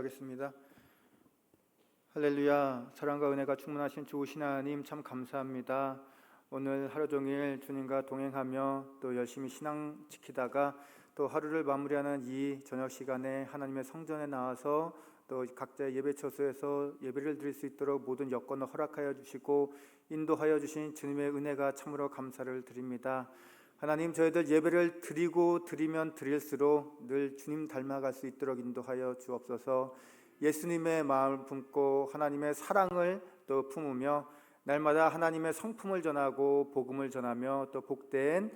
기도하겠습니다. 할렐루야. 사랑과 은혜가 충만하신 좋으신 하나님 참 감사합니다. 오늘 하루 종일 주님과 동행하며 또 열심히 신앙 지키다가 또 하루를 마무리하는 이 저녁 시간에 하나님의 성전에 나와서 또 각자의 예배 처소에서 예배를 드릴 수 있도록 모든 여건을 허락하여 주시고 인도하여 주신 주님의 은혜가 참으로 감사를 드립니다. 하나님, 저희들 예배를 드리고 드리면 드릴수록 늘 주님 닮아갈 수 있도록 인도하여 주옵소서. 예수님의 마음을 품고 하나님의 사랑을 또 품으며 날마다 하나님의 성품을 전하고 복음을 전하며 또 복된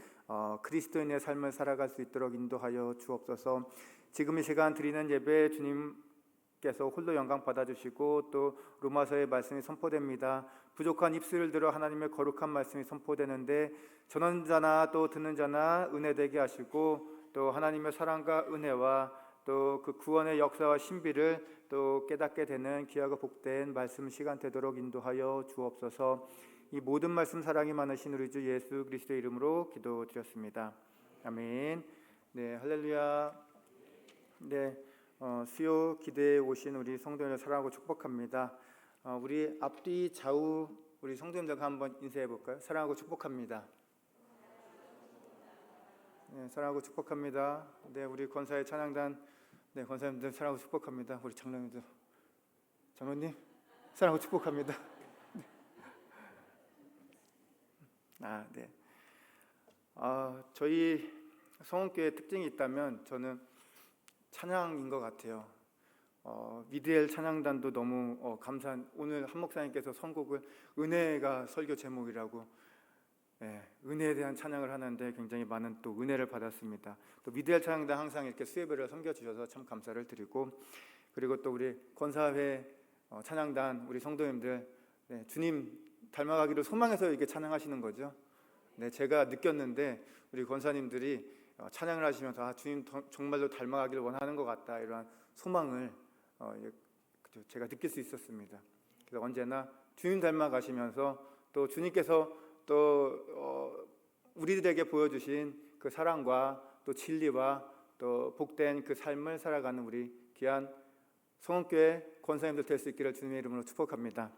그리스도인의 삶을 살아갈 수 있도록 인도하여 주옵소서. 지금 이 시간 드리는 예배 주님께서 홀로 영광 받아주시고 또 로마서의 말씀이 선포됩니다. 부족한 입술을 들어 하나님의 거룩한 말씀이 선포되는데 전하는 자나 또 듣는 자나 은혜되게 하시고 또 하나님의 사랑과 은혜와 또 그 구원의 역사와 신비를 또 깨닫게 되는 귀하고 복된 말씀 시간 되도록 인도하여 주옵소서. 이 모든 말씀 사랑이 많으신 우리 주 예수 그리스도의 이름으로 기도드렸습니다. 아멘. 네, 할렐루야. 네, 수요 기대에 오신 우리 성도님을 사랑하고 축복합니다. 우리 앞뒤 좌우 우리 성도님들 한번 인사해 볼까요? 사랑하고 축복합니다. 네, 사랑하고 축복합니다. 네, 우리 권사의 찬양단 네, 권사님들 사랑하고 축복합니다. 우리 장로님들, 장로님 사랑하고 축복합니다. 네. 저희 성원교회 특징이 있다면 저는 찬양인 것 같아요. 미드엘 찬양단도 너무 감사한, 오늘 한 목사님께서 선곡을 은혜가 설교 제목이라고 은혜에 대한 찬양을 하는데 굉장히 많은 또 은혜를 받았습니다. 또 미드엘 찬양단 항상 이렇게 수예배를 섬겨주셔서 참 감사를 드리고, 그리고 또 우리 권사회 찬양단 우리 성도님들 주님 닮아가기를 소망해서 이렇게 찬양하시는 거죠. 네, 제가 느꼈는데 우리 권사님들이 찬양을 하시면서 주님 정말로 닮아가기를 원하는 것 같다, 이러한 소망을 제가 느낄 수 있었습니다. 그래서 언제나 주님 닮아가시면서 또 주님께서 또 우리들에게 보여주신 그 사랑과 또 진리와 또 복된 그 삶을 살아가는 우리 귀한 성원교회 권사님들 될 수 있기를 주님의 이름으로 축복합니다.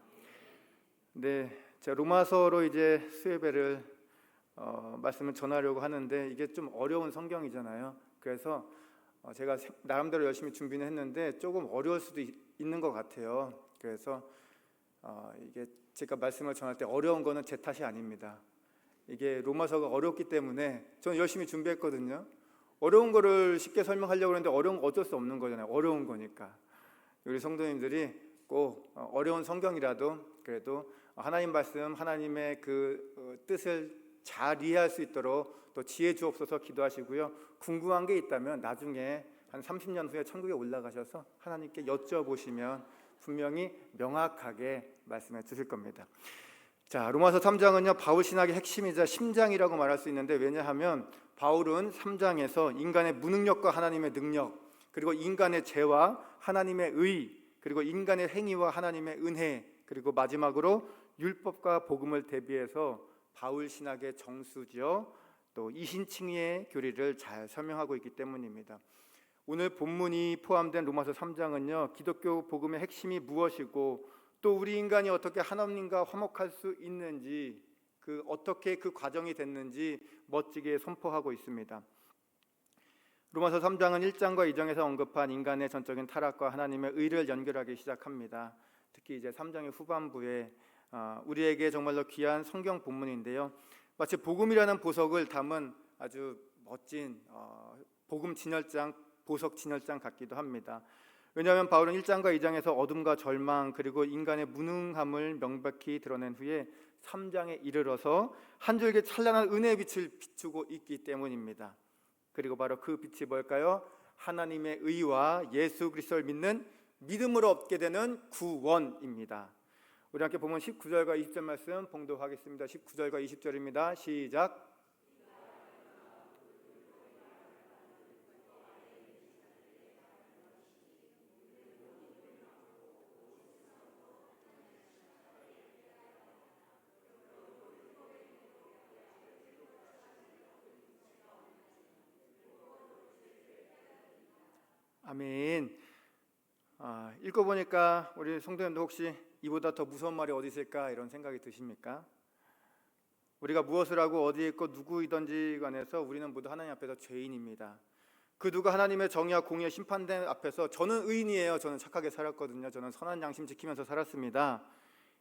네, 제가 로마서로 이제 수예배를 말씀을 전하려고 하는데 이게 좀 어려운 성경이잖아요. 그래서 제가 나름대로 열심히 준비는 했는데 조금 어려울 수도 있는 것 같아요. 그래서 이게 제가 말씀을 전할 때 어려운 거는 제 탓이 아닙니다. 이게 로마서가 어렵기 때문에 저는 열심히 준비했거든요. 어려운 거를 쉽게 설명하려고 했는데 어려운 거 어쩔 수 없는 거잖아요. 어려운 거니까. 우리 성도님들이 꼭 어려운 성경이라도 그래도 하나님 말씀, 하나님의 그 뜻을 잘 이해할 수 있도록 또 지혜 주옵소서 기도하시고요. 궁금한 게 있다면 나중에 한 30년 후에 천국에 올라가셔서 하나님께 여쭤보시면 분명히 명확하게 말씀해 주실 겁니다. 자, 로마서 3장은요 바울 신학의 핵심이자 심장이라고 말할 수 있는데, 왜냐하면 바울은 3장에서 인간의 무능력과 하나님의 능력, 그리고 인간의 죄와 하나님의 의, 그리고 인간의 행위와 하나님의 은혜, 그리고 마지막으로 율법과 복음을 대비해서 바울 신학의 정수지어 또 이신칭의의 교리를 잘 설명하고 있기 때문입니다. 오늘 본문이 포함된 로마서 3장은요 기독교 복음의 핵심이 무엇이고 또 우리 인간이 어떻게 하나님과 화목할 수 있는지, 어떻게 그 과정이 됐는지 멋지게 선포하고 있습니다. 로마서 3장은 1장과 2장에서 언급한 인간의 전적인 타락과 하나님의 의를 연결하기 시작합니다. 특히 이제 3장의 후반부에 우리에게 정말로 귀한 성경 본문인데요, 마치 복음이라는 보석을 담은 아주 멋진 복음 진열장, 보석 진열장 같기도 합니다. 왜냐하면 바울은 1장과 2장에서 어둠과 절망 그리고 인간의 무능함을 명백히 드러낸 후에 3장에 이르러서 한 줄기 찬란한 은혜의 빛을 비추고 있기 때문입니다. 그리고 바로 그 빛이 뭘까요? 하나님의 의와 예수 그리스도를 믿는 믿음으로 얻게 되는 구원입니다. 우리 함께 보면 19절과 20절 말씀 봉독하겠습니다. 19절과 20절입니다. 시작. 아멘. 읽고 보니까 우리 성도님도 혹시 이보다 더 무서운 말이 어디 있을까 이런 생각이 드십니까? 우리가 무엇을 하고 어디에 있고 누구이든지 간에서 우리는 모두 하나님 앞에서 죄인입니다. 그 누가 하나님의 정의와 공의의 심판대 앞에서 저는 의인이에요, 저는 착하게 살았거든요, 저는 선한 양심 지키면서 살았습니다,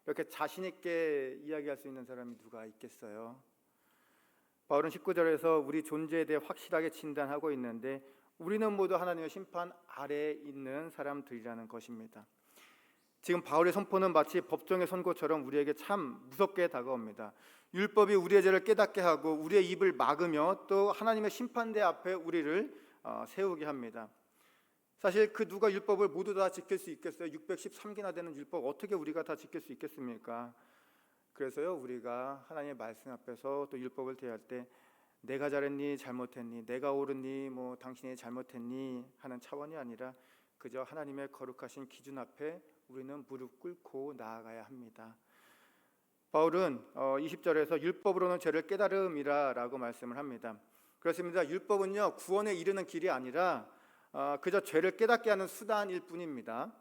이렇게 자신 있게 이야기할 수 있는 사람이 누가 있겠어요? 바울은 19절에서 우리 존재에 대해 확실하게 진단하고 있는데 우리는 모두 하나님의 심판 아래에 있는 사람들이라는 것입니다. 지금 바울의 선포는 마치 법정의 선고처럼 우리에게 참 무섭게 다가옵니다. 율법이 우리의 죄를 깨닫게 하고 우리의 입을 막으며 또 하나님의 심판대 앞에 우리를 세우게 합니다. 사실 그 누가 율법을 모두 다 지킬 수 있겠어요? 613개나 되는 율법 어떻게 우리가 다 지킬 수 있겠습니까? 그래서요, 우리가 하나님의 말씀 앞에서 또 율법을 대할 때 내가 잘했니 잘못했니, 내가 옳으니 뭐 당신이 잘못했니 하는 차원이 아니라 그저 하나님의 거룩하신 기준 앞에 우리는 무릎 꿇고 나아가야 합니다. 바울은 20절에서 율법으로는 죄를 깨달음이라 라고 말씀을 합니다. 그렇습니다. 율법은요, 구원에 이르는 길이 아니라 그저 죄를 깨닫게 하는 수단일 뿐입니다.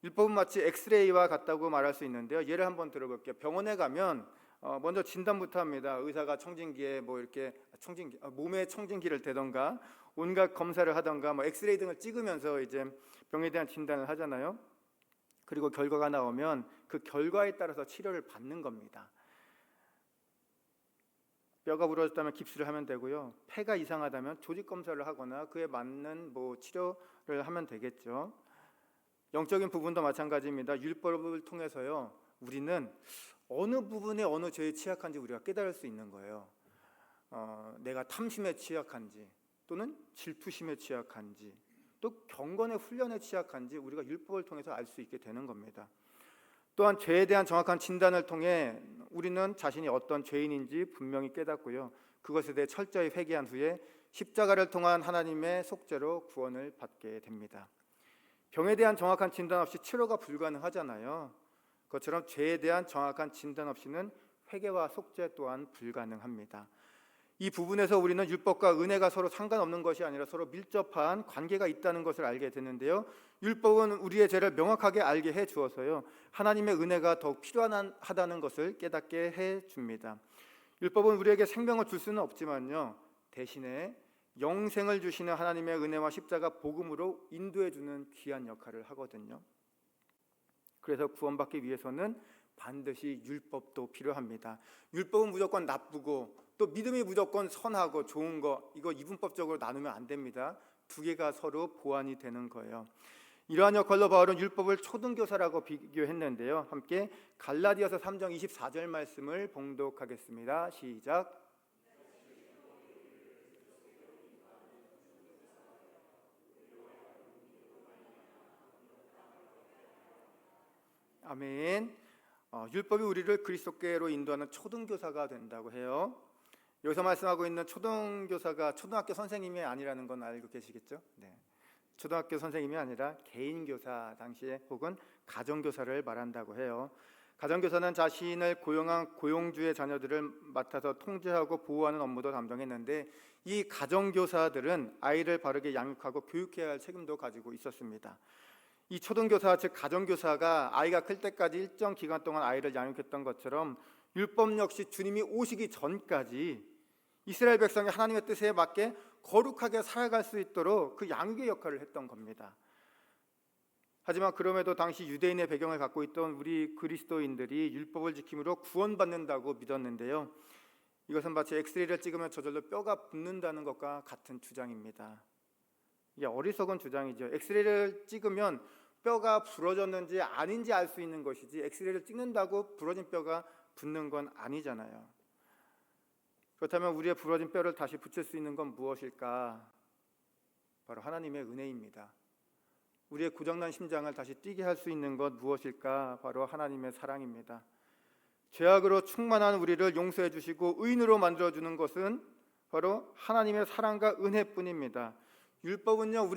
율법은 마치 엑스레이와 같다고 말할 수 있는데요. 예를 한번 들어볼게요. 병원에 가면 먼저 진단부터 합니다. 의사가 청진기에 뭐 이렇게 몸에 청진기를 대던가 온갖 검사를 하던가 뭐 엑스레이 등을 찍으면서 이제 병에 대한 진단을 하잖아요. 그리고 결과가 나오면 그 결과에 따라서 치료를 받는 겁니다. 뼈가 부러졌다면 깁스를 하면 되고요. 폐가 이상하다면 조직 검사를 하거나 그에 맞는 뭐 치료를 하면 되겠죠. 영적인 부분도 마찬가지입니다. 율법을 통해서요, 우리는 어느 부분에 어느 죄에 취약한지 우리가 깨달을 수 있는 거예요. 내가 탐심에 취약한지 또는 질투심에 취약한지 또 경건의 훈련에 취약한지 우리가 율법을 통해서 알 수 있게 되는 겁니다. 또한 죄에 대한 정확한 진단을 통해 우리는 자신이 어떤 죄인인지 분명히 깨닫고요, 그것에 대해 철저히 회개한 후에 십자가를 통한 하나님의 속죄로 구원을 받게 됩니다. 병에 대한 정확한 진단 없이 치료가 불가능하잖아요. 그것처럼 죄에 대한 정확한 진단 없이는 회개와 속죄 또한 불가능합니다. 이 부분에서 우리는 율법과 은혜가 서로 상관없는 것이 아니라 서로 밀접한 관계가 있다는 것을 알게 되는데요, 율법은 우리의 죄를 명확하게 알게 해 주어서요, 하나님의 은혜가 더욱 필요하다는 것을 깨닫게 해 줍니다. 율법은 우리에게 생명을 줄 수는 없지만요, 대신에 영생을 주시는 하나님의 은혜와 십자가 복음으로 인도해 주는 귀한 역할을 하거든요. 그래서 구원받기 위해서는 반드시 율법도 필요합니다. 율법은 무조건 나쁘고 또 믿음이 무조건 선하고 좋은 거, 이거 이분법적으로 나누면 안 됩니다. 두 개가 서로 보완이 되는 거예요. 이러한 역할로 바울은 율법을 초등교사라고 비교했는데요. 함께 갈라디아서 3장 24절 말씀을 봉독하겠습니다. 시작. 아멘. 율법이 우리를 그리스도께로 인도하는 초등교사가 된다고 해요. 여기서 말씀하고 있는 초등교사가 초등학교 선생님이 아니라는 건 알고 계시겠죠? 네. 초등학교 선생님이 아니라 개인교사, 당시에 혹은 가정교사를 말한다고 해요. 가정교사는 자신을 고용한 고용주의 자녀들을 맡아서 통제하고 보호하는 업무도 담당했는데 이 가정교사들은 아이를 바르게 양육하고 교육해야 할 책임도 가지고 있었습니다. 이 초등교사, 즉 가정교사가 아이가 클 때까지 일정 기간 동안 아이를 양육했던 것처럼 율법 역시 주님이 오시기 전까지 이스라엘 백성이 하나님의 뜻에 맞게 거룩하게 살아갈 수 있도록 그 양육의 역할을 했던 겁니다. 하지만 그럼에도 당시 유대인의 배경을 갖고 있던 우리 그리스도인들이 율법을 지킴으로 구원받는다고 믿었는데요, 이것은 마치 엑스레이를 찍으면 저절로 뼈가 붙는다는 것과 같은 주장입니다. 이게 어리석은 주장이죠. 엑스레이를 찍으면 뼈가 부러졌는지 아닌지 알 수 있는 것이지 엑스레이를 찍는다고 부러진 뼈가 붙는 건 아니잖아요. 그렇다면 우리의 부러진 뼈를 다시 붙일 수 있는 건 무엇일까? 바로 하나님의 은혜입니다. 우리의 고장난 심장을 다시 뛰게 할 수 있는 것 무엇일까? 바로 하나님의 사랑입니다. 죄악으로 충만한 우리를 용서해 주시고 의인으로 만들어주는 것은 바로 하나님의 사랑과 은혜뿐입니다. 율법은요,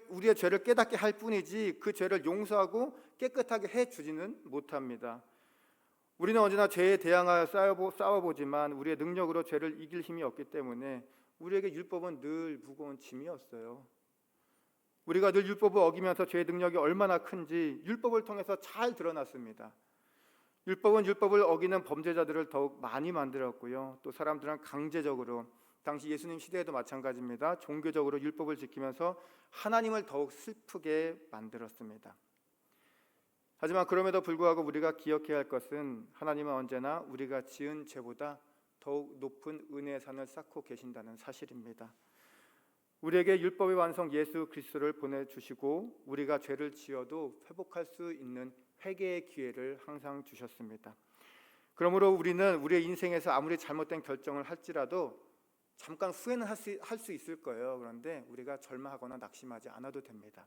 우리의 죄를 깨닫게 할 뿐이지 그 죄를 용서하고 깨끗하게 해주지는 못합니다. 우리는 언제나 죄에 대항하여 싸워보지만 우리의 능력으로 죄를 이길 힘이 없기 때문에 우리에게 율법은 늘 무거운 짐이었어요. 우리가 늘 율법을 어기면서 죄의 능력이 얼마나 큰지 율법을 통해서 잘 드러났습니다. 율법은 율법을 어기는 범죄자들을 더욱 많이 만들었고요. 또 사람들은 강제적으로, 당시 예수님 시대에도 마찬가지입니다, 종교적으로 율법을 지키면서 하나님을 더욱 슬프게 만들었습니다. 하지만 그럼에도 불구하고 우리가 기억해야 할 것은 하나님은 언제나 우리가 지은 죄보다 더욱 높은 은혜의 산을 쌓고 계신다는 사실입니다. 우리에게 율법의 완성 예수 그리스도를 보내주시고 우리가 죄를 지어도 회복할 수 있는 회개의 기회를 항상 주셨습니다. 그러므로 우리는 우리의 인생에서 아무리 잘못된 결정을 할지라도 잠깐 후회는 할 수 있을 거예요. 그런데 우리가 절망하거나 낙심하지 않아도 됩니다.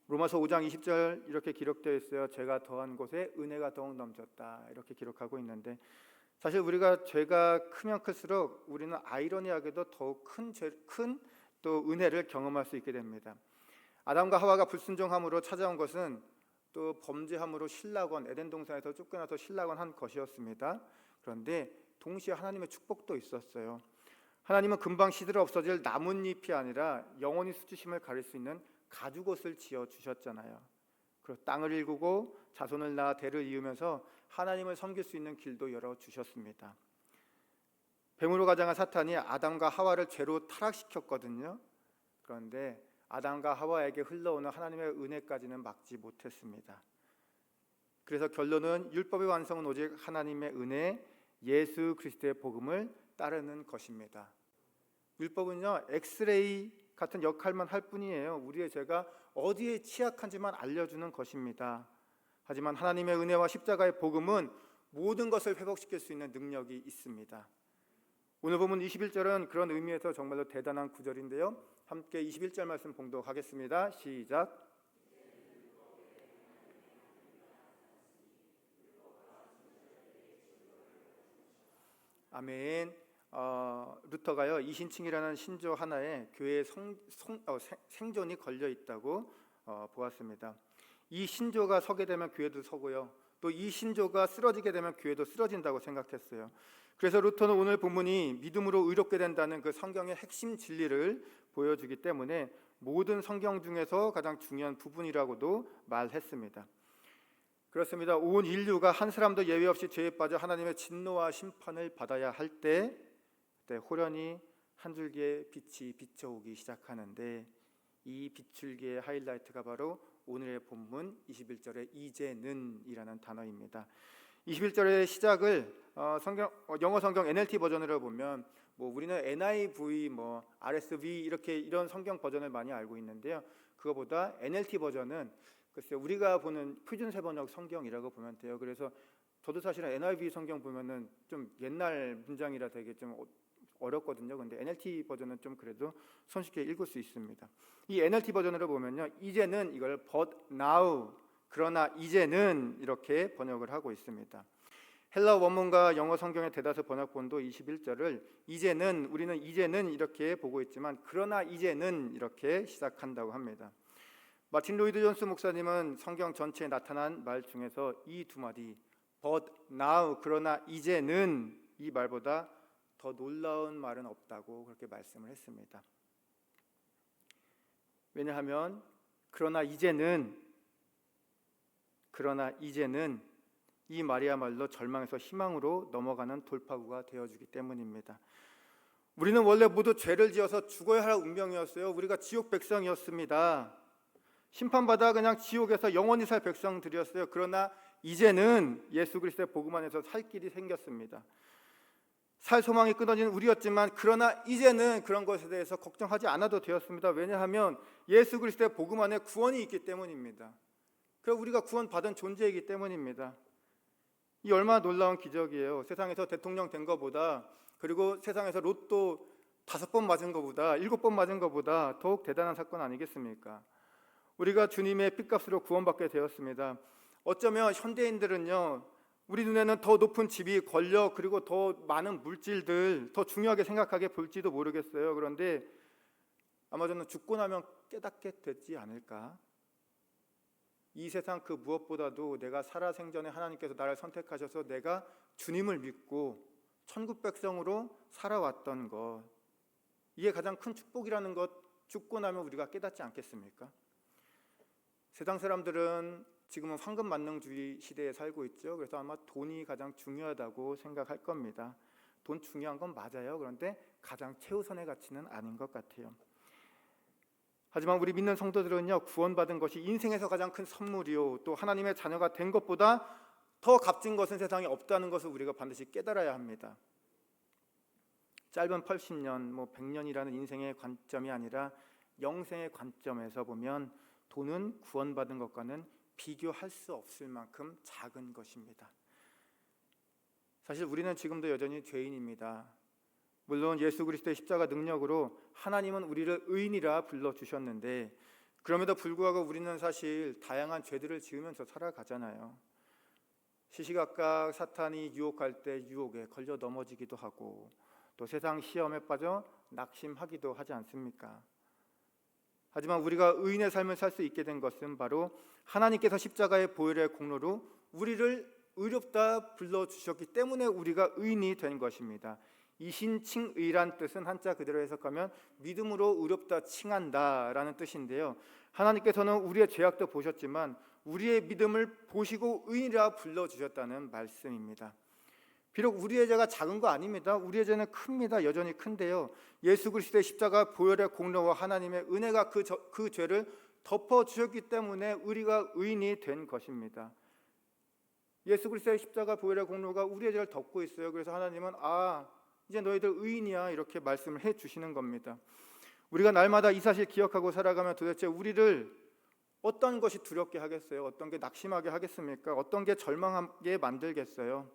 로마서 5장 20절 이렇게 기록되어 있어요. 죄가 더한 곳에 은혜가 더욱 넘쳤다, 이렇게 기록하고 있는데, 사실 우리가 죄가 크면 클수록 우리는 아이러니하게도 더욱 큰 또 은혜를 경험할 수 있게 됩니다. 아담과 하와가 불순종함으로 찾아온 것은 또 범죄함으로 신락원, 에덴 동산에서 쫓겨나서 신락원 한 것이었습니다. 그런데 동시에 하나님의 축복도 있었어요. 하나님은 금방 시들어 없어질 나뭇잎이 아니라 영원히 수치심을 가릴 수 있는 가죽옷을 지어 주셨잖아요. 그리고 땅을 일구고 자손을 낳아 대를 이으면서 하나님을 섬길 수 있는 길도 열어 주셨습니다. 뱀으로 가장한 사탄이 아담과 하와를 죄로 타락시켰거든요. 그런데 아담과 하와에게 흘러오는 하나님의 은혜까지는 막지 못했습니다. 그래서 결론은 율법의 완성은 오직 하나님의 은혜, 예수 그리스도의 복음을 따르는 것입니다. 율법은요, 엑스레이 같은 역할만 할 뿐이에요. 우리의 죄가 어디에 취약한지만 알려주는 것입니다. 하지만 하나님의 은혜와 십자가의 복음은 모든 것을 회복시킬 수 있는 능력이 있습니다. 오늘 보면 21절은 그런 의미에서 정말로 대단한 구절인데요, 함께 21절 말씀 봉독하겠습니다. 시작. 아멘. 루터가요, 이신칭이라는 신조 하나에 교회의 생존이 걸려 있다고 보았습니다. 이 신조가 서게 되면 교회도 서고요, 또 이 신조가 쓰러지게 되면 교회도 쓰러진다고 생각했어요. 그래서 루터는 오늘 본문이 믿음으로 의롭게 된다는 그 성경의 핵심 진리를 보여주기 때문에 모든 성경 중에서 가장 중요한 부분이라고도 말했습니다. 그렇습니다. 온 인류가 한 사람도 예외 없이 죄에 빠져 하나님의 진노와 심판을 받아야 할 때, 그때 호련히 한 줄기의 빛이 비춰오기 시작하는데, 이 빛줄기의 하이라이트가 바로 오늘의 본문 21절의 이제는이라는 단어입니다. 21절의 시작을 영어 성경 NLT 버전으로 보면, 우리는 NIV, RSV 이런 성경 버전을 많이 알고 있는데요, 그거보다 NLT 버전은 글쎄요, 우리가 보는 표준세 번역 성경이라고 보면 돼요. 그래서 저도 사실은 NIV 성경 보면은 좀 옛날 문장이라 되게 좀 어렵거든요. 근데 NLT 버전은 좀 그래도 손쉽게 읽을 수 있습니다. 이 NLT 버전으로 보면요, 이제는 이걸 but now, 그러나 이제는 이렇게 번역을 하고 있습니다. 헬라 원문과 영어 성경의 대다수 번역본도 21절을 우리는 이제는 이렇게 보고 있지만 그러나 이제는 이렇게 시작한다고 합니다. 마틴 로이드 존스 목사님은 성경 전체에 나타난 말 중에서 이 두 마디 but now, 그러나 이제는, 이 말보다 더 놀라운 말은 없다고 그렇게 말씀을 했습니다. 왜냐하면 그러나 이제는 이 말이야말로 절망에서 희망으로 넘어가는 돌파구가 되어주기 때문입니다. 우리는 원래 모두 죄를 지어서 죽어야 할 운명이었어요. 우리가 지옥 백성이었습니다. 심판받아 그냥 지옥에서 영원히 살 백성들이었어요. 그러나 이제는 예수 그리스도의 복음 안에서 살 길이 생겼습니다. 살 소망이 끊어진 우리였지만 그러나 이제는 그런 것에 대해서 걱정하지 않아도 되었습니다. 왜냐하면 예수 그리스도의 복음 안에 구원이 있기 때문입니다. 그리고 우리가 구원받은 존재이기 때문입니다. 이 얼마나 놀라운 기적이에요. 세상에서 대통령 된 것보다, 그리고 세상에서 로또 5번 맞은 것보다, 7번 맞은 것보다 더욱 대단한 사건 아니겠습니까? 우리가 주님의 핏값으로 구원받게 되었습니다. 어쩌면 현대인들은요, 우리 눈에는 더 높은 집이, 권력, 그리고 더 많은 물질들 더 중요하게 생각하게 볼지도 모르겠어요. 그런데 아마 저는 죽고 나면 깨닫게 되지 않을까? 이 세상 그 무엇보다도 내가 살아생전에 하나님께서 나를 선택하셔서 내가 주님을 믿고 천국 백성으로 살아왔던 것, 이게 가장 큰 축복이라는 것 죽고 나면 우리가 깨닫지 않겠습니까? 세상 사람들은 지금은 황금 만능주의 시대에 살고 있죠. 그래서 아마 돈이 가장 중요하다고 생각할 겁니다. 돈 중요한 건 맞아요. 그런데 가장 최우선의 가치는 아닌 것 같아요. 하지만 우리 믿는 성도들은요, 구원받은 것이 인생에서 가장 큰 선물이요, 또 하나님의 자녀가 된 것보다 더 값진 것은 세상에 없다는 것을 우리가 반드시 깨달아야 합니다. 짧은 80년, 100년이라는 인생의 관점이 아니라 영생의 관점에서 보면 돈은 구원받은 것과는 비교할 수 없을 만큼 작은 것입니다. 사실 우리는 지금도 여전히 죄인입니다. 물론 예수 그리스도의 십자가 능력으로 하나님은 우리를 의인이라 불러주셨는데, 그럼에도 불구하고 우리는 사실 다양한 죄들을 지으면서 살아가잖아요. 시시각각 사탄이 유혹할 때 유혹에 걸려 넘어지기도 하고, 또 세상 시험에 빠져 낙심하기도 하지 않습니까? 하지만 우리가 의인의 삶을 살 수 있게 된 것은 바로 하나님께서 십자가의 보혈의 공로로 우리를 의롭다 불러주셨기 때문에 우리가 의인이 된 것입니다. 이신칭의란 뜻은 한자 그대로 해석하면 믿음으로 의롭다 칭한다라는 뜻인데요, 하나님께서는 우리의 죄악도 보셨지만 우리의 믿음을 보시고 의인이라 불러주셨다는 말씀입니다. 비록 우리의 죄가 작은 거 아닙니다. 우리의 죄는 큽니다. 여전히 큰데요, 예수 그리스도의 십자가 보혈의 공로와 하나님의 은혜가 그 죄를 덮어주셨기 때문에 우리가 의인이 된 것입니다. 예수 그리스도의 십자가 보혈의 공로가 우리의 죄를 덮고 있어요. 그래서 하나님은 이제 너희들 의인이야, 이렇게 말씀을 해주시는 겁니다. 우리가 날마다 이 사실 기억하고 살아가면 도대체 우리를 어떤 것이 두렵게 하겠어요? 어떤 게 낙심하게 하겠습니까? 어떤 게 절망하게 만들겠어요?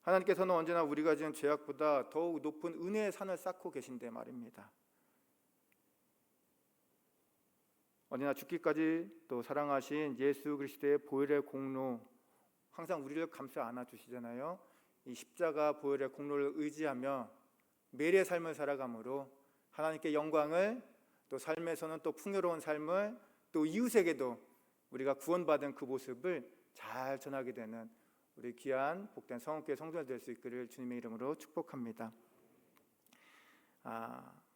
하나님께서는 언제나 우리가 지은 죄악보다 더욱 높은 은혜의 산을 쌓고 계신데 말입니다. 언제나 죽기까지 또 사랑하신 예수 그리스도의 보혈의 공로, 항상 우리를 감싸 안아주시잖아요. 이 십자가 보혈의 공로를 의지하며 매일의 삶을 살아감으로 하나님께 영광을, 또 삶에서는 또 풍요로운 삶을, 또 이웃에게도 우리가 구원받은 그 모습을 잘 전하게 되는 우리 귀한 복된 성읍교회 성도들 될 수 있기를 주님의 이름으로 축복합니다.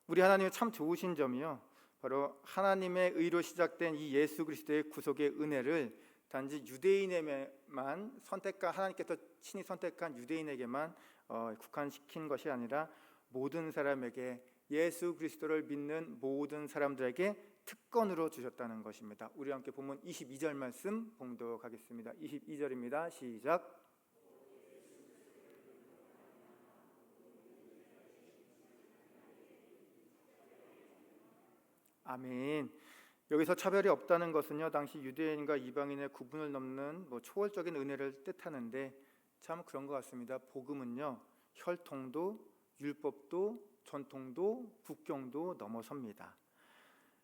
우리 하나님이 참 좋으신 점이요, 바로 하나님의 의로 시작된 이 예수 그리스도의 구속의 은혜를 단지 유대인에게만 하나님께서 친히 선택한 유대인에게만 국한시킨 것이 아니라 모든 사람에게, 예수 그리스도를 믿는 모든 사람들에게 특권으로 주셨다는 것입니다. 우리 함께 본문 22절 말씀 봉독하겠습니다. 22절입니다. 시작. 아멘. 여기서 차별이 없다는 것은요, 당시 유대인과 이방인의 구분을 넘는 초월적인 은혜를 뜻하는데 참 그런 것 같습니다. 복음은요, 혈통도 율법도 전통도 국경도 넘어섭니다.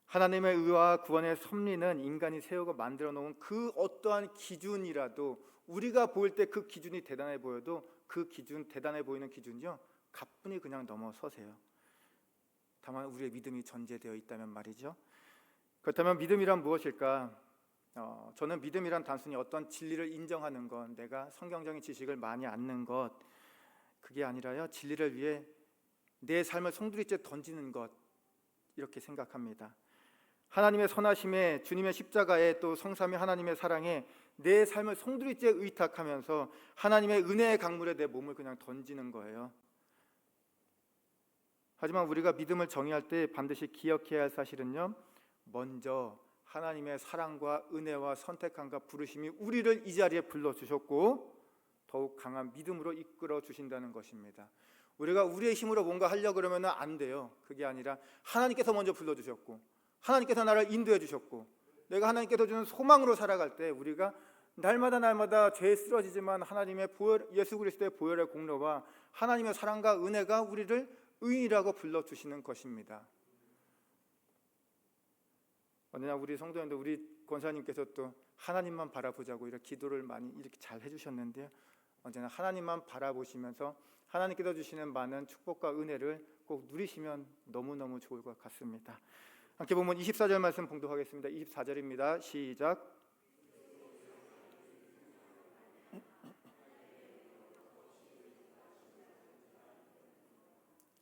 하나님의 의와 구원의 섭리는 인간이 세우고 만들어 놓은 그 어떠한 기준이라도, 우리가 보일 때 그 기준이 대단해 보여도 그 기준, 대단해 보이는 기준이요, 가뿐히 그냥 넘어서세요. 다만 우리의 믿음이 전제되어 있다면 말이죠. 그렇다면 믿음이란 무엇일까? 저는 믿음이란 단순히 어떤 진리를 인정하는 것, 내가 성경적인 지식을 많이 아는 것, 그게 아니라요, 진리를 위해 내 삶을 송두리째 던지는 것, 이렇게 생각합니다. 하나님의 선하심에, 주님의 십자가에, 또 성삼위 하나님의 사랑에 내 삶을 송두리째 의탁하면서 하나님의 은혜의 강물에 내 몸을 그냥 던지는 거예요. 하지만 우리가 믿음을 정의할 때 반드시 기억해야 할 사실은요, 먼저 하나님의 사랑과 은혜와 선택함과 부르심이 우리를 이 자리에 불러주셨고 더욱 강한 믿음으로 이끌어 주신다는 것입니다. 우리가 우리의 힘으로 뭔가 하려고 그러면 안 돼요. 그게 아니라 하나님께서 먼저 불러주셨고, 하나님께서 나를 인도해 주셨고, 내가 하나님께서 주는 소망으로 살아갈 때 우리가 날마다 죄에 쓰러지지만 하나님의 예수 그리스도의 보혈의 공로와 하나님의 사랑과 은혜가 우리를 의인이라고 불러주시는 것입니다. 언제나 우리 성도님들, 우리 권사님께서 또 하나님만 바라보자고 이렇게 기도를 많이 이렇게 잘 해주셨는데요, 언제나 하나님만 바라보시면서 하나님께서 주시는 많은 축복과 은혜를 꼭 누리시면 너무너무 좋을 것 같습니다. 함께 보면 24절 말씀 봉독하겠습니다. 24절입니다. 시작.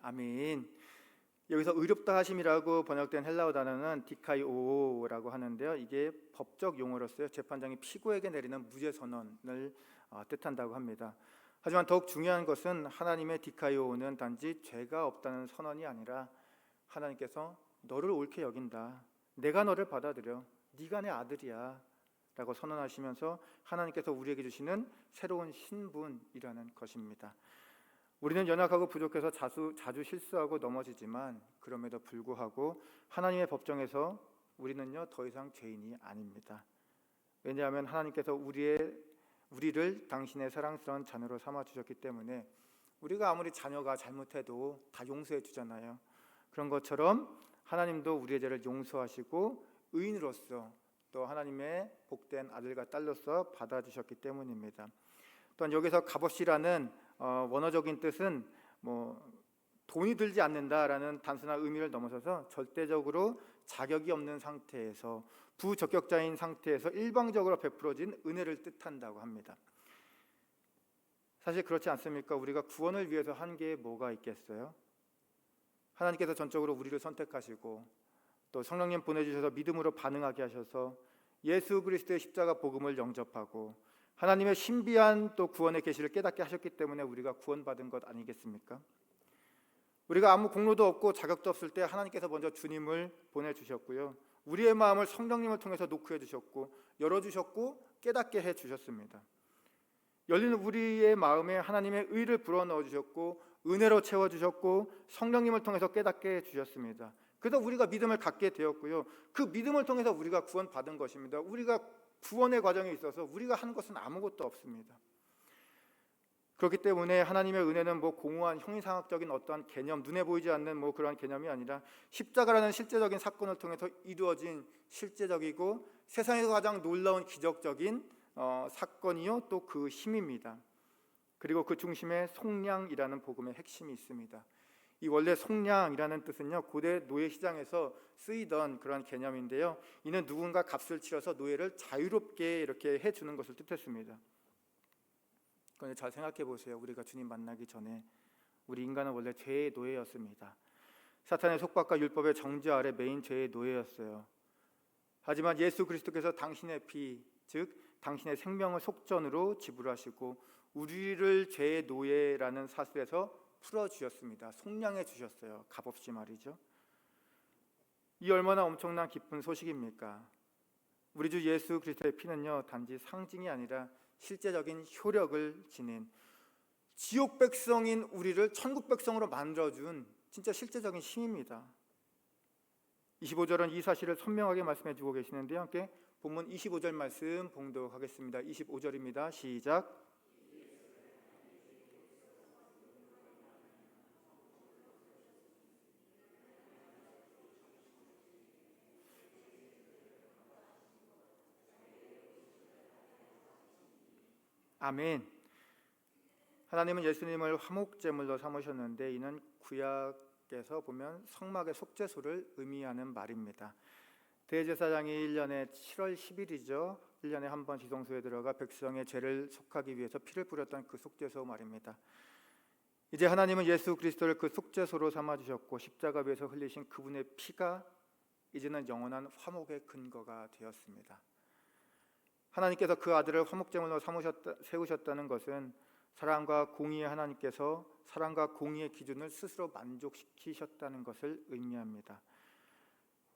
아멘. 여기서 의롭다 하심이라고 번역된 헬라어 단어는 디카이오라고 하는데요. 이게 법적 용어로서요, 재판장이 피고에게 내리는 무죄 선언을 뜻한다고 합니다. 하지만 더욱 중요한 것은 하나님의 디카이오는 단지 죄가 없다는 선언이 아니라 하나님께서 너를 옳게 여긴다, 내가 너를 받아들여, 네가 내 아들이야 라고 선언하시면서 하나님께서 우리에게 주시는 새로운 신분이라는 것입니다. 우리는 연약하고 부족해서 자주 실수하고 넘어지지만 그럼에도 불구하고 하나님의 법정에서 우리는요, 더 이상 죄인이 아닙니다. 왜냐하면 하나님께서 우리를 당신의 사랑스러운 자녀로 삼아 주셨기 때문에 우리가 아무리 자녀가 잘못해도 다 용서해 주잖아요. 그런 것처럼 하나님도 우리의 죄를 용서하시고 의인으로서 또 하나님의 복된 아들과 딸로서 받아주셨기 때문입니다. 또한 여기서 값없이라는 원어적인 뜻은 돈이 들지 않는다라는 단순한 의미를 넘어서서 절대적으로 자격이 없는 상태에서, 부적격자인 상태에서 일방적으로 베풀어진 은혜를 뜻한다고 합니다. 사실 그렇지 않습니까? 우리가 구원을 위해서 한 게 뭐가 있겠어요? 하나님께서 전적으로 우리를 선택하시고 또 성령님 보내주셔서 믿음으로 반응하게 하셔서 예수 그리스도의 십자가 복음을 영접하고 하나님의 신비한 또 구원의 계시를 깨닫게 하셨기 때문에 우리가 구원받은 것 아니겠습니까? 우리가 아무 공로도 없고 자격도 없을 때 하나님께서 먼저 주님을 보내주셨고요, 우리의 마음을 성령님을 통해서 노크해 주셨고 열어주셨고 깨닫게 해주셨습니다. 열린 우리의 마음에 하나님의 의를 불어넣어 주셨고 은혜로 채워주셨고 성령님을 통해서 깨닫게 해주셨습니다. 그래서 우리가 믿음을 갖게 되었고요, 그 믿음을 통해서 우리가 구원받은 것입니다. 우리가 구원의 과정에 있어서 우리가 한 것은 아무것도 없습니다. 그렇기 때문에 하나님의 은혜는 공허한 형이상학적인 어떠한 개념, 눈에 보이지 않는 그러한 개념이 아니라 십자가라는 실제적인 사건을 통해서 이루어진 실제적이고 세상에서 가장 놀라운 기적적인 사건이요, 또 그 힘입니다. 그리고 그 중심에 속량이라는 복음의 핵심이 있습니다. 이 원래 속량이라는 뜻은요, 고대 노예 시장에서 쓰이던 그런 개념인데요, 이는 누군가 값을 치러서 노예를 자유롭게 이렇게 해주는 것을 뜻했습니다. 그런데 잘 생각해 보세요. 우리가 주님 만나기 전에 우리 인간은 원래 죄의 노예였습니다. 사탄의 속박과 율법의 정죄 아래 매인 죄의 노예였어요. 하지만 예수 그리스도께서 당신의 피, 즉 당신의 생명을 속전으로 지불하시고 우리를 죄의 노예라는 사슬에서 풀어주셨습니다. 속량해 주셨어요. 값없이 말이죠. 이 얼마나 엄청난 기쁜 소식입니까? 우리 주 예수 그리스도의 피는요, 단지 상징이 아니라 실제적인 효력을 지닌, 지옥 백성인 우리를 천국 백성으로 만들어준 진짜 실제적인 힘입니다. 25절은 이 사실을 선명하게 말씀해 주고 계시는데요, 함께 본문 25절 말씀 봉독하겠습니다. 25절입니다. 시작. 아멘. 하나님은 예수님을 화목제물로 삼으셨는데 이는 구약에서 보면 성막의 속죄소를 의미하는 말입니다. 대제사장이 1년에 7월 10일이죠. 1년에 한 번 지성소에 들어가 백성의 죄를 속하기 위해서 피를 뿌렸던 그 속죄소 말입니다. 이제 하나님은 예수 그리스도를 그 속죄소로 삼아주셨고 십자가 위에서 흘리신 그분의 피가 이제는 영원한 화목의 근거가 되었습니다. 하나님께서 그 아들을 화목제물로 세우셨다는 것은 사랑과 공의의 하나님께서 사랑과 공의의 기준을 스스로 만족시키셨다는 것을 의미합니다.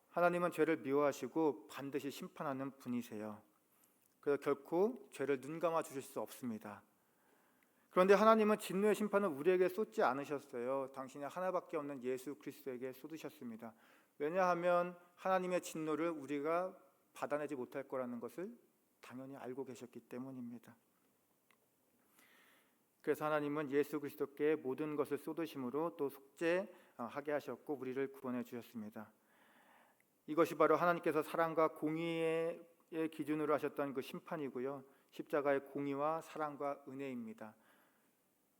하나님은 죄를 미워하시고 반드시 심판하는 분이세요. 그래서 결코 죄를 눈감아 주실 수 없습니다. 그런데 하나님은 진노의 심판을 우리에게 쏟지 않으셨어요. 당신의 하나밖에 없는 예수 그리스도에게 쏟으셨습니다. 왜냐하면 하나님의 진노를 우리가 받아내지 못할 거라는 것을 당연히 알고 계셨기 때문입니다. 그래서 하나님은 예수 그리스도께 모든 것을 쏟으심으로 또 속죄하게 하셨고 우리를 구원해 주셨습니다. 이것이 바로 하나님께서 사랑과 공의의 기준으로 하셨던 그 심판이고요, 십자가의 공의와 사랑과 은혜입니다.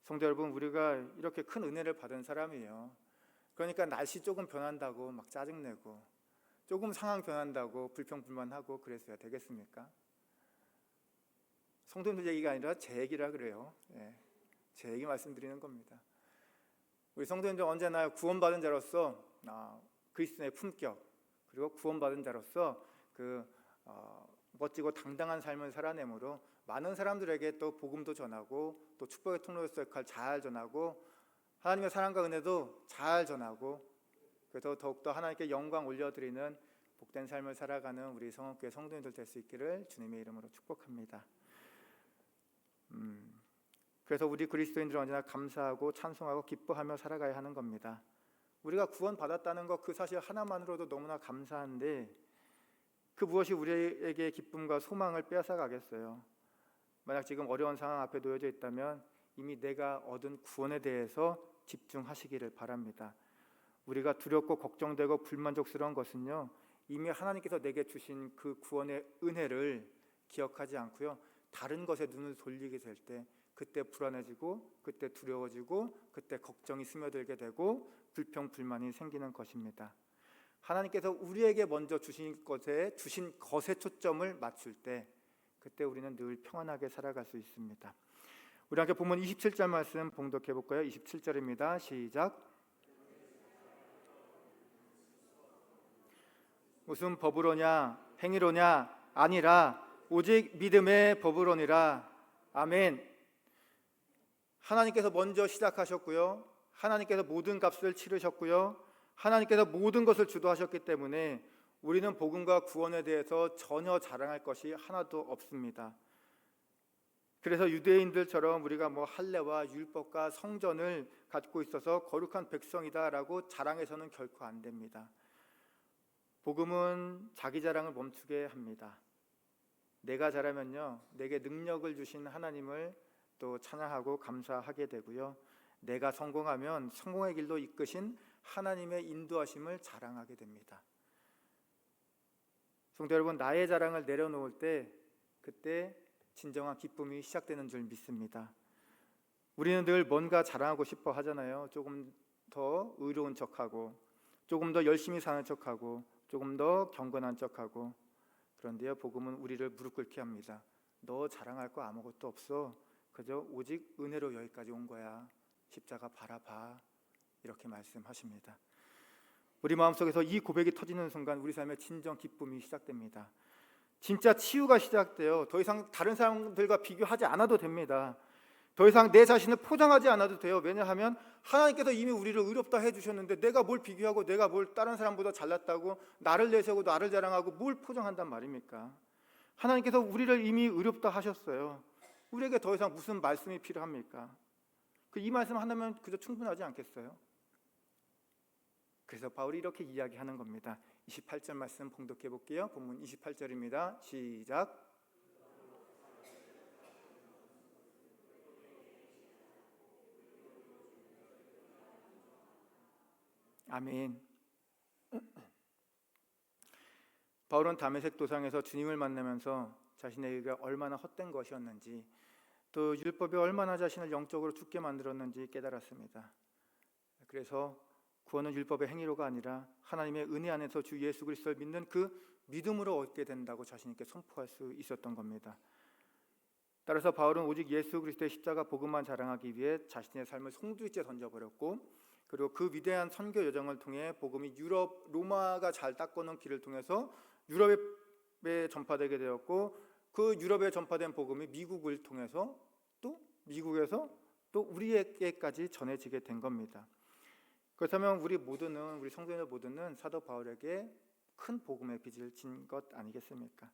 성도 여러분, 우리가 이렇게 큰 은혜를 받은 사람이에요. 그러니까 날씨 조금 변한다고 막 짜증내고 조금 상황 변한다고 불평불만하고 그랬어야 되겠습니까? 성도님들 얘기가 아니라 제 얘기라 그래요. 제 얘기 말씀드리는 겁니다. 우리 성도님들 언제나 구원받은 자로서 그리스도의 품격 그리고 구원받은 자로서 멋지고 당당한 삶을 살아내므로 많은 사람들에게 또 복음도 전하고 또 축복의 통로로서 역할 잘 전하고 하나님의 사랑과 은혜도 잘 전하고 그래서 더욱더 하나님께 영광 올려드리는 복된 삶을 살아가는 우리 성원교회 성도님들 될 수 있기를 주님의 이름으로 축복합니다. 그래서 우리 그리스도인들은 언제나 감사하고 찬송하고 기뻐하며 살아가야 하는 겁니다. 우리가 구원받았다는 것 그 사실 하나만으로도 너무나 감사한데 그 무엇이 우리에게 기쁨과 소망을 빼앗아 가겠어요. 만약 지금 어려운 상황 앞에 놓여져 있다면 이미 내가 얻은 구원에 대해서 집중하시기를 바랍니다. 우리가 두렵고 걱정되고 불만족스러운 것은요, 이미 하나님께서 내게 주신 그 구원의 은혜를 기억하지 않고요, 다른 것에 눈을 돌리게 될 때 그때 불안해지고 그때 두려워지고 그때 걱정이 스며들게 되고 불평 불만이 생기는 것입니다. 하나님께서 우리에게 먼저 주신 것에 초점을 맞출 때 그때 우리는 늘 평안하게 살아갈 수 있습니다. 우리 함께 본문 27절 말씀 봉독해 볼까요? 27절입니다. 시작. 무슨 법으로냐 행위로냐 아니라 오직 믿음의 법으로니라. 아멘. 하나님께서 먼저 시작하셨고요, 하나님께서 모든 값을 치르셨고요, 하나님께서 모든 것을 주도하셨기 때문에 우리는 복음과 구원에 대해서 전혀 자랑할 것이 하나도 없습니다. 그래서 유대인들처럼 우리가 할례와 율법과 성전을 갖고 있어서 거룩한 백성이다라고 자랑해서는 결코 안 됩니다. 복음은 자기 자랑을 멈추게 합니다. 내가 잘하면요, 내게 능력을 주신 하나님을 또 찬양하고 감사하게 되고요, 내가 성공하면 성공의 길로 이끄신 하나님의 인도하심을 자랑하게 됩니다. 성도 여러분, 나의 자랑을 내려놓을 때 그때 진정한 기쁨이 시작되는 줄 믿습니다. 우리는 늘 뭔가 자랑하고 싶어 하잖아요. 조금 더 의로운 척하고, 조금 더 열심히 사는 척하고, 조금 더 경건한 척하고. 그런데요, 복음은 우리를 무릎 꿇게 합니다. 너 자랑할 거 아무것도 없어. 그저 오직 은혜로 여기까지 온 거야. 십자가 바라봐. 이렇게 말씀하십니다. 우리 마음속에서 이 고백이 터지는 순간 우리 삶의 진정 기쁨이 시작됩니다. 진짜 치유가 시작돼요. 더 이상 다른 사람들과 비교하지 않아도 됩니다. 더 이상 내 자신을 포장하지 않아도 돼요. 왜냐하면 하나님께서 이미 우리를 의롭다 해주셨는데 내가 뭘 비교하고 내가 뭘 다른 사람보다 잘났다고 나를 내세우고 나를 자랑하고 뭘 포장한단 말입니까? 하나님께서 우리를 이미 의롭다 하셨어요. 우리에게 더 이상 무슨 말씀이 필요합니까? 이 말씀 하나면 그저 충분하지 않겠어요? 그래서 바울이 이렇게 이야기하는 겁니다. 28절 말씀 봉독해 볼게요. 본문 28절입니다. 시작. 아멘. 바울은 다메섹 도상에서 주님을 만나면서 자신의 의가 얼마나 헛된 것이었는지, 또 율법이 얼마나 자신을 영적으로 죽게 만들었는지 깨달았습니다. 그래서 구원은 율법의 행위로가 아니라 하나님의 은혜 안에서 주 예수 그리스도를 믿는 그 믿음으로 얻게 된다고 자신있게 선포할 수 있었던 겁니다. 따라서 바울은 오직 예수 그리스도의 십자가 복음만 자랑하기 위해 자신의 삶을 송두리째 던져버렸고, 그리고 그 위대한 선교 여정을 통해 복음이 유럽 로마가 잘 닦아놓은 길을 통해서 유럽에 전파되게 되었고, 그 유럽에 전파된 복음이 미국을 통해서 또 미국에서 또 우리에게까지 전해지게 된 겁니다. 그렇다면 우리 성도님들 모두는 사도 바울에게 큰 복음의 빚을 진 것 아니겠습니까?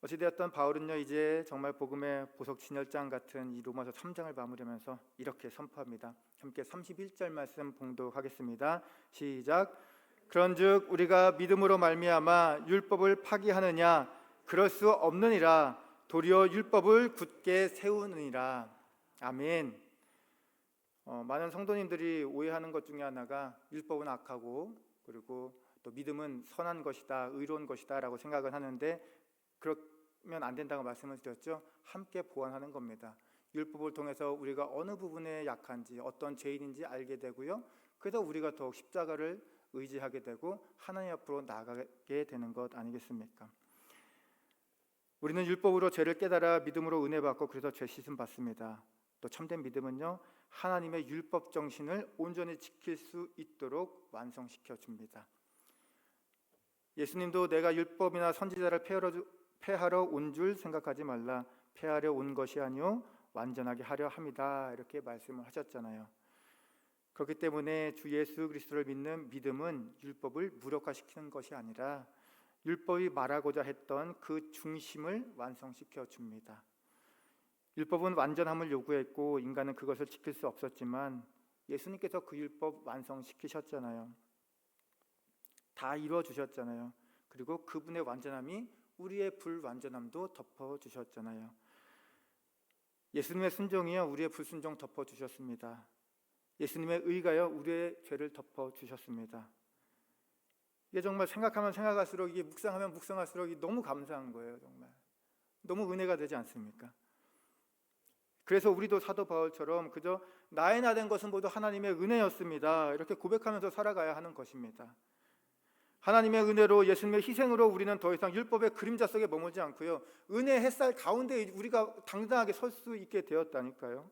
어찌되었던 바울은요, 이제 정말 복음의 보석 진열장 같은 이 로마서 3장을 마무리하면서 이렇게 선포합니다. 함께 31절 말씀 봉독하겠습니다. 시작. 그런즉 우리가 믿음으로 말미암아 율법을 파기하느냐? 그럴 수 없느니라. 도리어 율법을 굳게 세우느니라. 아멘. 많은 성도님들이 오해하는 것 중에 하나가 율법은 악하고 그리고 또 믿음은 선한 것이다, 의로운 것이다 라고 생각을 하는데, 그러면 안 된다고 말씀을 드렸죠. 함께 보완하는 겁니다. 율법을 통해서 우리가 어느 부분에 약한지, 어떤 죄인인지 알게 되고요, 그래서 우리가 더욱 십자가를 의지하게 되고 하나님 앞으로 나아가게 되는 것 아니겠습니까? 우리는 율법으로 죄를 깨달아 믿음으로 은혜 받고 그래서 죄 씻음 받습니다. 또 참된 믿음은요, 하나님의 율법 정신을 온전히 지킬 수 있도록 완성시켜 줍니다. 예수님도 내가 율법이나 선지자를 폐하러 온 줄 생각하지 말라. 폐하려 온 것이 아니요 완전하게 하려 함이다. 이렇게 말씀을 하셨잖아요. 그렇기 때문에 주 예수 그리스도를 믿는 믿음은 율법을 무력화시키는 것이 아니라 율법이 말하고자 했던 그 중심을 완성시켜 줍니다. 율법은 완전함을 요구했고 인간은 그것을 지킬 수 없었지만 예수님께서 그 율법 완성시키셨잖아요. 다 이루어 주셨잖아요. 그리고 그분의 완전함이 우리의 불완전함도 덮어 주셨잖아요. 예수님의 순종이요 우리의 불순종 덮어 주셨습니다. 예수님의 의가요 우리의 죄를 덮어 주셨습니다. 이게 정말 생각하면 생각할수록, 이게 묵상하면 묵상할수록 너무 감사한 거예요. 정말 너무 은혜가 되지 않습니까? 그래서 우리도 사도 바울처럼 그저 나의 나 된 것은 모두 하나님의 은혜였습니다, 이렇게 고백하면서 살아가야 하는 것입니다. 하나님의 은혜로, 예수님의 희생으로 우리는 더 이상 율법의 그림자 속에 머물지 않고요 은혜의 햇살 가운데 우리가 당당하게 설 수 있게 되었다니까요.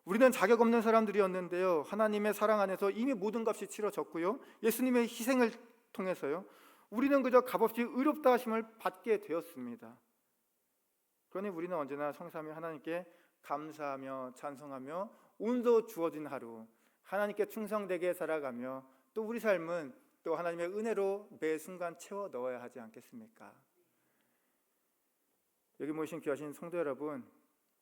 우리는 자격 없는 사람들이었는데요 하나님의 사랑 안에서 이미 모든 값이 치러졌고요 예수님의 희생을 통해서요 우리는 그저 값없이 의롭다 하심을 받게 되었습니다. 그러니 우리는 언제나 성삼위 하나님께 감사하며 찬송하며 온도 주어진 하루, 하나님께 충성되게 살아가며 또 우리 삶은 또 하나님의 은혜로 매 순간 채워 넣어야 하지 않겠습니까? 여기 모이신 귀하신 성도 여러분,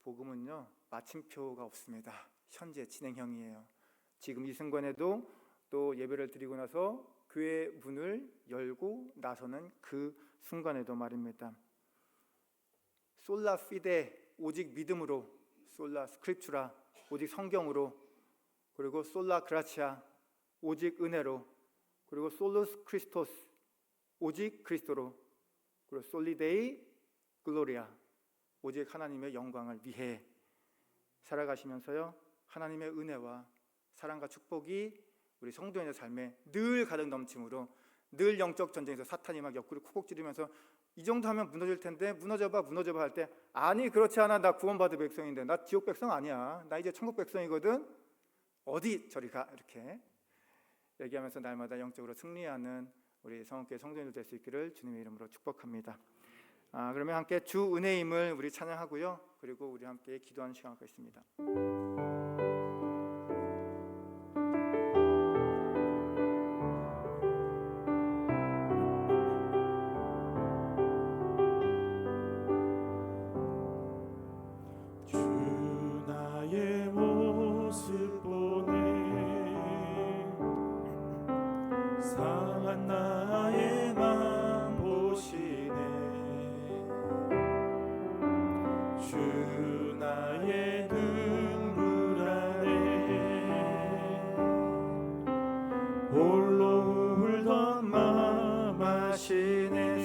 복음은요 마침표가 없습니다. 현재 진행형이에요. 지금 이 순간에도 또 예배를 드리고 나서 교회 문을 열고 나서는 그 순간에도 말입니다. 솔라 피데, 오직 믿음으로, 솔라 스크립추라, 오직 성경으로, 그리고 솔라 그라치아, 오직 은혜로, 그리고 솔루스 크리스토스, 오직 그리스도로, 그리고 솔리데이 글로리아, 오직 하나님의 영광을 위해 살아가시면서요 하나님의 은혜와 사랑과 축복이 우리 성도인의 삶에 늘 가득 넘침으로 늘 영적 전쟁에서 사탄이 막 옆구리 콕콕 찌르면서 이 정도 하면 무너질 텐데 무너져봐 할 때, 아니 그렇지 않아, 나 구원받은 백성인데, 나 지옥 백성 아니야, 나 이제 천국 백성이거든, 어디 저리 가, 이렇게 얘기하면서 날마다 영적으로 승리하는 우리 성원교회 성도님들 될 수 있기를 주님의 이름으로 축복합니다. 그러면 함께 주 은혜임을 우리 찬양하고요 그리고 우리 함께 기도하는 시간을 갖겠습니다.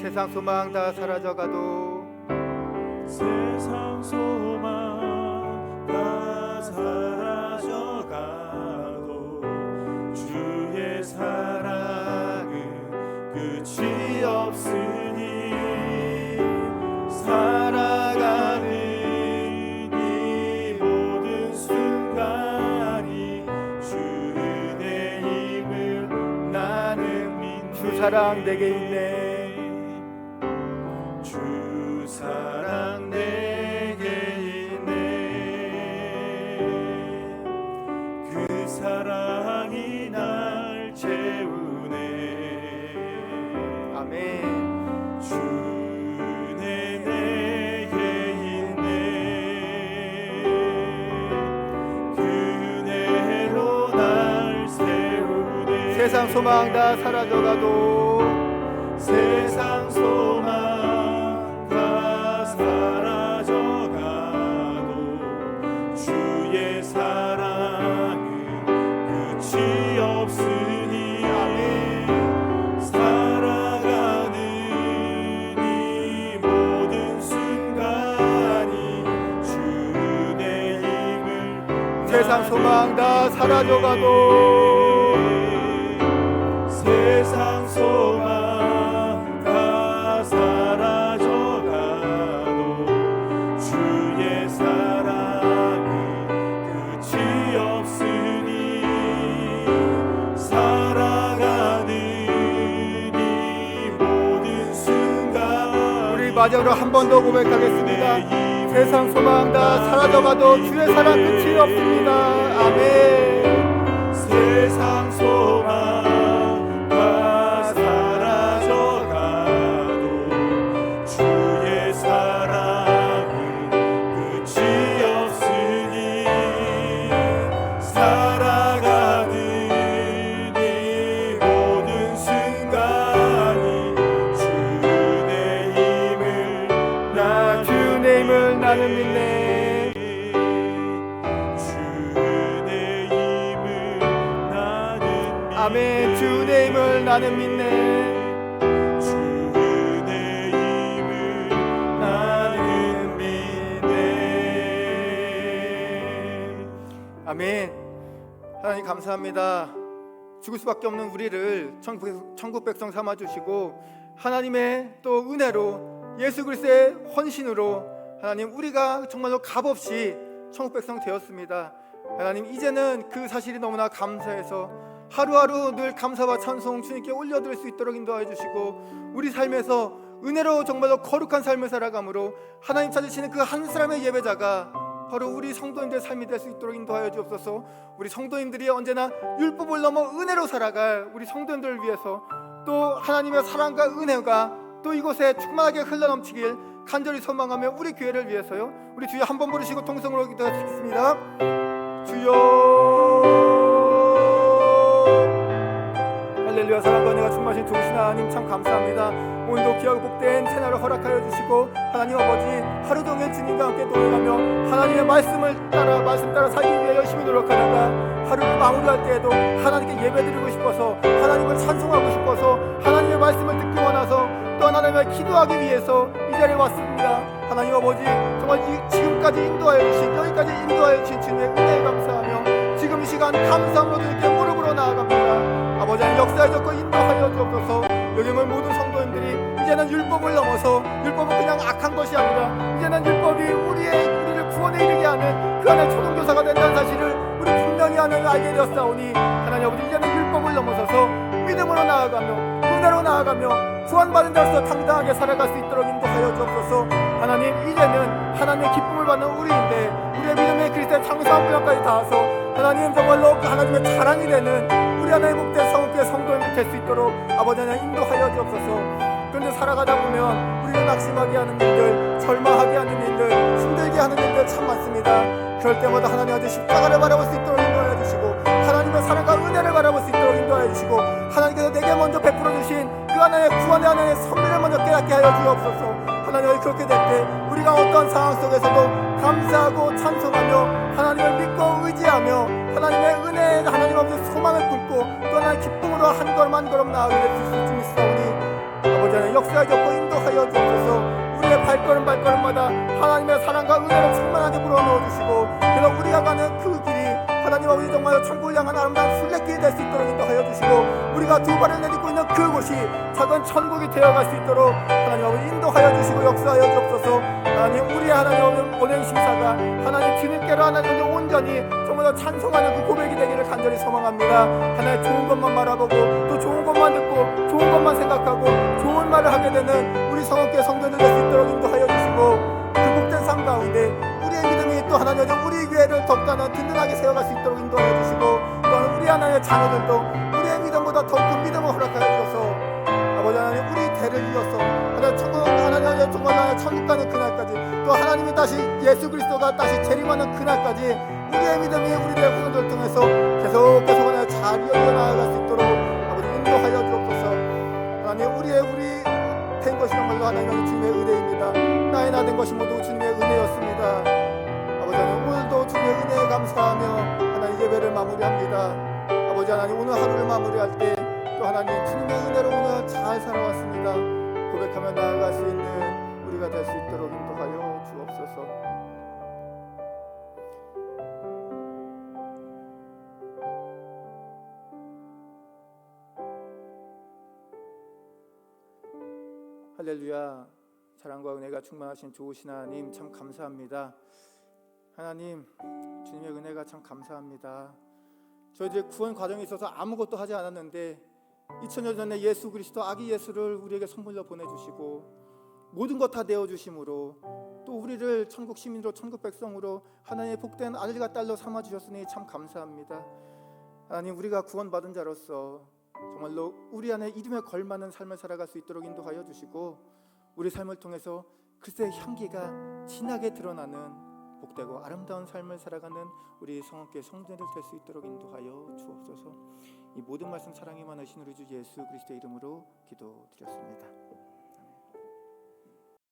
세상 소망 다 사라져가도, 세상 소망 다 사라져가도 주의 사랑은 끝이 없으니 살아가는 이 모든 순간이 주 은혜임을 나는 믿네. 주 사랑 내게 있네. 주 사랑 내게 있네. 그 사랑이 날 채우네. 아멘. 주 은혜 내게 있네. 그 은혜로 날 세우네. 세상 소망 다 사라져가도, 세상 소망 다 사라져가도 주의 사랑은 끝이 없으니 살아가는 이 모든 순간이 주 은혜임을 세상 소망 다 사라져가도, 세상 소망 다 사라져가도 주의 사랑은 마지막으로 한 번 더 고백하겠습니다. 세상 소망 다 사라져가도 주의 사랑 끝이 없습니다. 아멘. 세상 소망 다 사라져가도 주의 사랑은 끝이 없으니 살아가는 이 모든 순간이 주의 힘을 주의 힘을 나는 믿네. 아멘. 주의 힘을 나는 믿네. 주의 힘을 나는 믿네. 아멘. 하나님 감사합니다. 죽을 수밖에 없는 우리를 천국 백성 삼아 주시고 하나님의 또 은혜로 예수 그리스도의 헌신으로 하나님 우리가 정말로 값없이 천국 백성 되었습니다. 하나님 이제는 그 사실이 너무나 감사해서 하루하루 늘 감사와 찬송 주님께 올려드릴 수 있도록 인도하여 주시고 우리 삶에서 은혜로 정말로 거룩한 삶을 살아감으로 하나님 찾으시는 그 한 사람의 예배자가 바로 우리 성도님들의 삶이 될 수 있도록 인도하여 주옵소서. 우리 성도님들이 언제나 율법을 넘어 은혜로 살아갈 우리 성도님들을 위해서 또 하나님의 사랑과 은혜가 또 이곳에 충만하게 흘러넘치길 간절히 소망하며 우리 교회를 위해서요 우리 주여 한번 부르시고 통성으로 기도하겠습니다. 주여 할렐루야. 사랑과 은혜가 충만하신 좋으신 하나님 참 감사합니다. 오늘도 귀하고 복된 새날을 허락하여 주시고 하나님 아버지 하루 종일 주님과 함께 동행하며 하나님의 말씀 따라 살기 위해 열심히 노력하다가 하루를 마무리할 때에도 하나님께 예배드리고 싶어서 하나님을 찬송하고 싶어서 하나님의 말씀을 듣기 원해서 또 하나님을 기도하기 위해서 이 자리에 왔습니다. 하나님 아버지 정말 지금까지 인도하여 주신 여기까지 인도하여 주신 주님의 은혜에 감사하며 지금 이 시간 감사함으로 주님께 무릎으로 나아갑니다. 아버지 하나님 역사하셨고 인도하여 주옵소서. 여기 있는 모든 성도님들이 이제는 율법을 넘어서 율법은 그냥 악한 것이 아니라 이제는 율법이 우리를 구원에 이르게 하는 그 안에 초등교사가 된다는 사실을 우리 분명히 하나님 알게 되었사오니 하나님 아버지 이제는 율법을 넘어서서 믿음으로 나아가며 은혜로 나아가며 구원받은 자로서 당당하게 살아갈 수 있도록 인도하여 주옵소서. 하나님 이제는 하나님의 기쁨을 받는 우리인데 우리의 믿음의 그리스도의 장수한 분야까지 닿아서 하나님 정말로 하나님의 자랑이 되는 우리 하나님 복된 성교의 성도님들 될 수 있도록 아버지 하나님 인도하여 주옵소서. 그런데 살아가다 보면 우리를 낙심하게 하는 일들, 절망하게 하는 일들, 힘들게 하는 일들 참 많습니다. 그럴 때마다 하나님 아버지 십자가를 바라볼 수 있도록 인도하여 주시고 하나님의 사랑과 은혜를 바라볼 수 있도록 인도하여 주시고 하나님께서 내게 먼저 베풀어 주신 그 하나님의 구원의 하나님의 선물을 먼저 깨닫게 하여 주옵소서. 하나님 그렇게 될 때 우리가 어떤 상황 속에서도 감사하고 찬송하며 하나님을 믿고 의지하며 하나님의 은혜에 하나님 아버지 소망을 품고 또 하나의 기쁨으로 한 걸음 한 걸음 나아가게 될 수 있사오니 아버지 하나님 역사하셨고 인도하여 주옵소서. 우리의 발걸음마다 하나님의 사랑과 은혜를 충만하게 불어넣어 주시고 그래서 우리가 가는 그 길이 하나님 아버지 정말 천국을 향한 아름다운 순례길이 될 수 있도록 인도하여 주시고 우리가 두 발을 내딛고 있는 그곳이 작은 천국이 되어갈 수 있도록 하나님 아버지 인도하여 주시고 역사하여 주옵소서. 하나님 우리의 하나님 아버지 언행심사가 하나님 주님께로 하나님 온전히 정말 찬송하는 그 고백이 되기를 간절히 소망합니다. 하나님 좋은 것만 바라보고 또 좋은 것만 듣고 좋은 것만 생각하고 좋은 말을 하게 되는 우리 성업계 성도들 될 수 있도록 인도하여 주시고 그 복된 삶 가운데 우리의 믿음이 또 하나님 우리 교회를 더욱더 든든하게 세워갈 수 있도록 인도하여 주시고 또한 우리 하나님의 자녀들도 우리의 믿음보다 더 큰 믿음을 허락하여 주셔서 아버지 하나님 우리 대를 이어서 하나님 정말 천국 가는 그날까지 또 하나님이 다시 예수 그리스도가 다시 재림하는 그날까지 우리의 믿음이 우리의 후손들 통해서 계속 하나님 잘 이어나갈 수 있도록 아버지 인도하여 주옵소서. 하나님 우리 된 것이 정말로 하나님의 주님의 은혜입니다. 나의 나 된 것이 모두 주님의 은혜였습니다. 아버지 하나님 오늘도 주님의 은혜에 감사하며 하나님 예배를 마무리합니다. 아버지 하나님 오늘 하루를 마무리할 때 또 하나님 주님의 은혜로 오늘 잘 살아왔습니다. 고백하며 나아갈 수 있는 우리가 될 수 있도록 인도하여 주옵소서. 할렐루야. 사랑과 은혜가 충만하신 좋으신 하나님 참 감사합니다. 하나님 주님의 은혜가 참 감사합니다. 저희들의 구원 과정에 있어서 아무것도 하지 않았는데 2000년 전에 예수 그리스도 아기 예수를 우리에게 선물로 보내주시고 모든 것 다 내어주심으로 또 우리를 천국 시민으로 천국 백성으로 하나님의 복된 아들과 딸로 삼아주셨으니 참 감사합니다. 하나님, 우리가 구원받은 자로서 정말로 우리 안에 이름에 걸맞는 삶을 살아갈 수 있도록 인도하여 주시고 우리 삶을 통해서 그리스도의 향기가 진하게 드러나는 복되고 아름다운 삶을 살아가는 우리 성원교회 성도들 될 수 있도록 인도하여 주옵소서. 이 모든 말씀 사랑이 많으신 우리 주 예수 그리스도의 이름으로 기도드렸습니다.